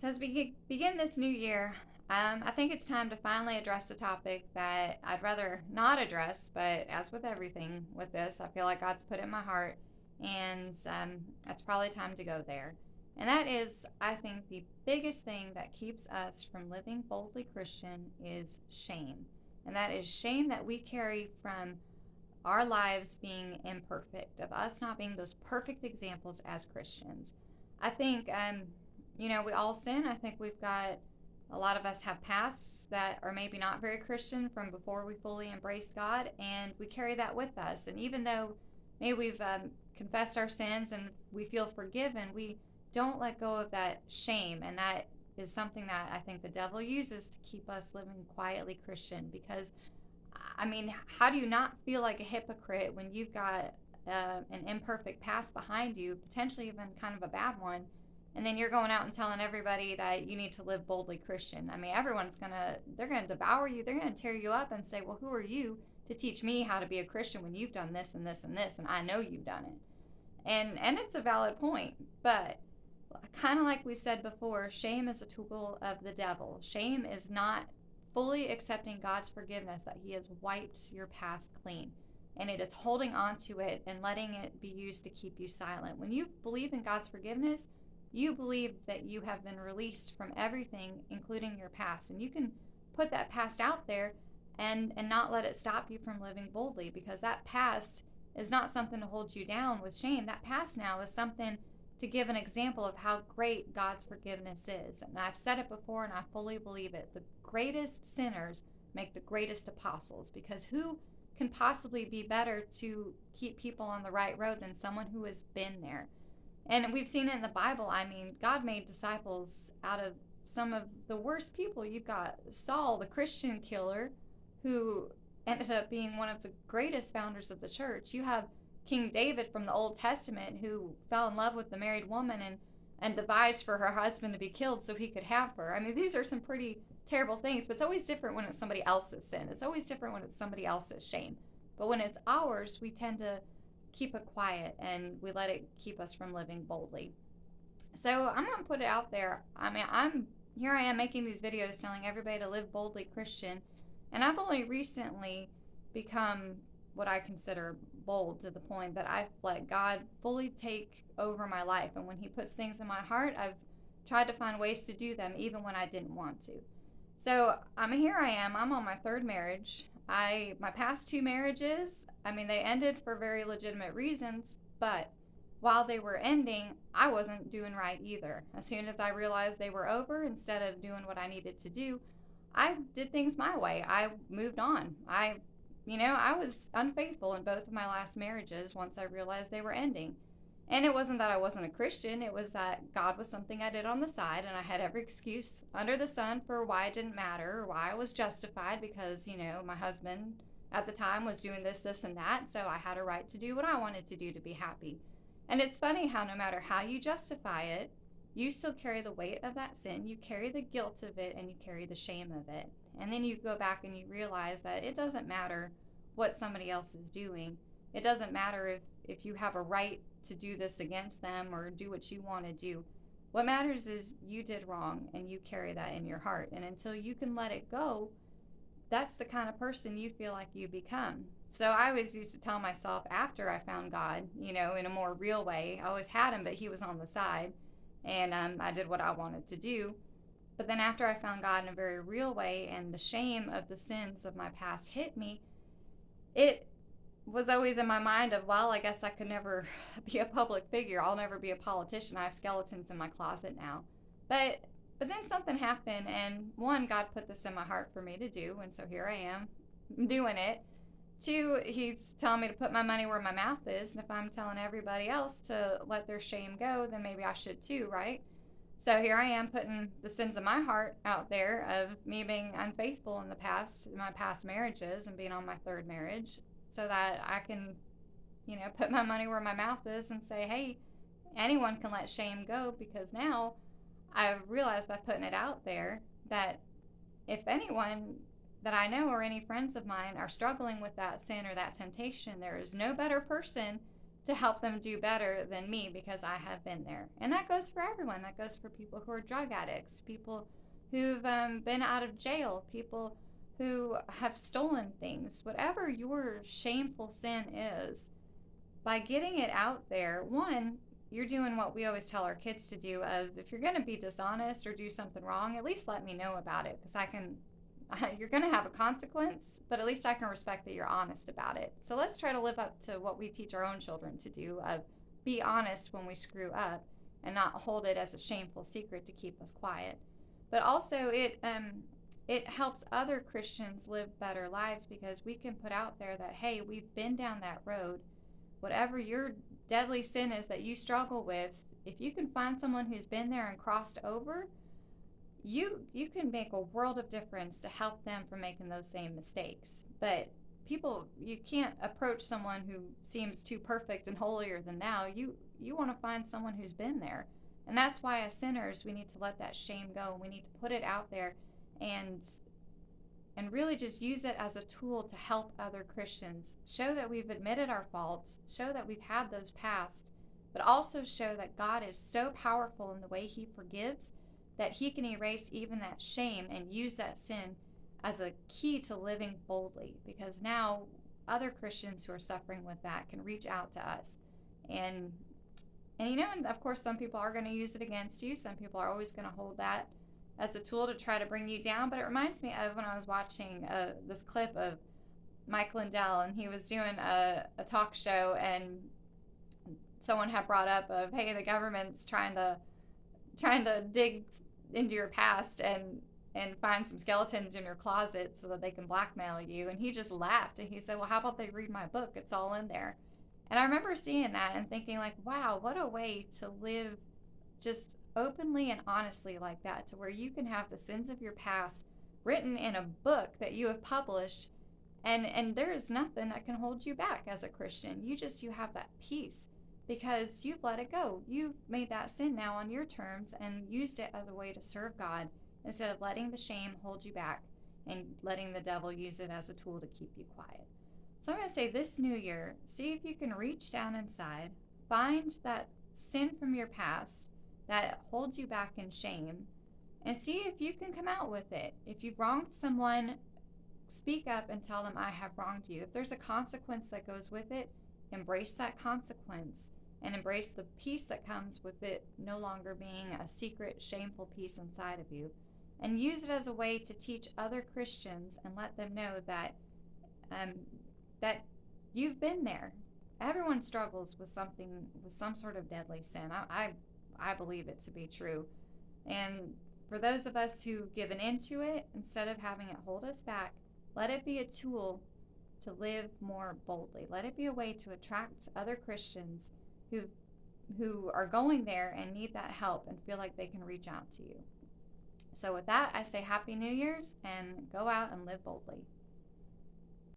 So as we begin this new year, I think it's time to finally address the topic that I'd rather not address, but as with everything with this, I feel like God's put it in my heart, and it's probably time to go there. And that is, I think, the biggest thing that keeps us from living boldly Christian is shame. And that is shame that we carry from our lives being imperfect, of us not being those perfect examples as Christians. I think, we all sin. I think we've got a lot of us have pasts that are maybe not very Christian from before we fully embraced God, and we carry that with us. And even though maybe we've confessed our sins and we feel forgiven, we don't let go of that shame. And that is something that I think the devil uses to keep us living quietly Christian because how do you not feel like a hypocrite when you've got an imperfect past behind you, potentially even kind of a bad one, and then you're going out and telling everybody that you need to live boldly Christian? I mean, they're gonna devour you, they're gonna tear you up and say, well, who are you to teach me how to be a Christian when you've done this and this and this, and I know you've done it. And it's a valid point, but kind of like we said before, shame is a tool of the devil. Shame is not fully accepting God's forgiveness, that He has wiped your past clean. And it is holding on to it and letting it be used to keep you silent. When you believe in God's forgiveness, you believe that you have been released from everything, including your past. And you can put that past out there and not let it stop you from living boldly, because that past is not something to hold you down with shame. That past now is something to give an example of how great God's forgiveness is. And I've said it before and I fully believe it. The greatest sinners make the greatest apostles, because who can possibly be better to keep people on the right road than someone who has been there? And we've seen it in the Bible. I mean, God made disciples out of some of the worst people. You've got Saul, the Christian killer, who ended up being one of the greatest founders of the church. You have King David from the Old Testament, who fell in love with the married woman and devised for her husband to be killed so he could have her. I mean, these are some pretty terrible things, but it's always different when it's somebody else's sin. It's always different when it's somebody else's shame. But when it's ours, we tend to keep it quiet and we let it keep us from living boldly. So I'm going to put it out there. I mean, I am making these videos telling everybody to live boldly Christian, and I've only recently become what I consider bold, to the point that I've let God fully take over my life. And when He puts things in my heart, I've tried to find ways to do them even when I didn't want to. So here I am. I'm on my third marriage. My past two marriages, they ended for very legitimate reasons, but while they were ending, I wasn't doing right either. As soon as I realized they were over, instead of doing what I needed to do, I did things my way. I moved on. I was unfaithful in both of my last marriages once I realized they were ending. And it wasn't that I wasn't a Christian, it was that God was something I did on the side, and I had every excuse under the sun for why it didn't matter, or why I was justified, because, my husband at the time was doing this, this, and that, so I had a right to do what I wanted to do to be happy. And it's funny how no matter how you justify it, you still carry the weight of that sin, you carry the guilt of it, and you carry the shame of it. And then you go back and you realize that it doesn't matter what somebody else is doing. It doesn't matter if you have a right to do this against them or do what you want to do. What matters is you did wrong and you carry that in your heart. And until you can let it go, that's the kind of person you feel like you become. So I always used to tell myself, after I found God, in a more real way, I always had Him, but He was on the side, and I did what I wanted to do. But then after I found God in a very real way and the shame of the sins of my past hit me, it was always in my mind of, well, I guess I could never be a public figure. I'll never be a politician. I have skeletons in my closet now. But then something happened, and one, God put this in my heart for me to do, and so here I am doing it. Two, He's telling me to put my money where my mouth is, and if I'm telling everybody else to let their shame go, then maybe I should too, right? So here I am putting the sins of my heart out there of me being unfaithful in my past marriages, and being on my third marriage, so that I can, put my money where my mouth is and say, hey, anyone can let shame go, because now I've realized by putting it out there that if anyone that I know or any friends of mine are struggling with that sin or that temptation, there is no better person to help them do better than me because I have been there. And that goes for everyone. That goes for people who are drug addicts, people who've been out of jail, people who have stolen things. Whatever your shameful sin is, by getting it out there, one, you're doing what we always tell our kids to do of if you're going to be dishonest or do something wrong, at least let me know about it because I can you're going to have a consequence, but at least I can respect that you're honest about it. So let's try to live up to what we teach our own children to do of be honest when we screw up and not hold it as a shameful secret to keep us quiet. But also it helps other Christians live better lives because we can put out there that hey, we've been down that road. Whatever your deadly sin is that you struggle with, if you can find someone who's been there and crossed over, you can make a world of difference to help them from making those same mistakes. But people, you can't approach someone who seems too perfect and holier than thou. You want to find someone who's been there. And that's why as sinners we need to let that shame go. We need to put it out there and really just use it as a tool to help other Christians. Show that we've admitted our faults, show that we've had those past, but also show that God is so powerful in the way he forgives that he can erase even that shame and use that sin as a key to living boldly, because now other Christians who are suffering with that can reach out to us. And and of course some people are going to use it against you. Some people are always going to hold that as a tool to try to bring you down. But it reminds me of when I was watching this clip of Mike Lindell, and he was doing a talk show, and someone had brought up of, hey, the government's trying to dig into your past and find some skeletons in your closet so that they can blackmail you. And he just laughed and he said, well, how about they read my book? It's all in there. And I remember seeing that and thinking like, wow, what a way to live just openly and honestly like that, to where you can have the sins of your past written in a book that you have published, and there is nothing that can hold you back as a Christian. You have that peace because you've let it go. You've made that sin now on your terms and used it as a way to serve God instead of letting the shame hold you back and letting the devil use it as a tool to keep you quiet. So I'm going to say this new year, see if you can reach down inside, find that sin from your past that holds you back in shame, and see if you can come out with it. If you've wronged someone, speak up and tell them, I have wronged you. If there's a consequence that goes with it, embrace that consequence and embrace the peace that comes with it no longer being a secret, shameful piece inside of you. And use it as a way to teach other Christians and let them know that that you've been there. Everyone struggles with some sort of deadly sin. I believe it to be true. And for those of us who've given into it, instead of having it hold us back, let it be a tool to live more boldly. Let it be a way to attract other Christians who are going there and need that help and feel like they can reach out to you. So with that, I say Happy New Year's and go out and live boldly.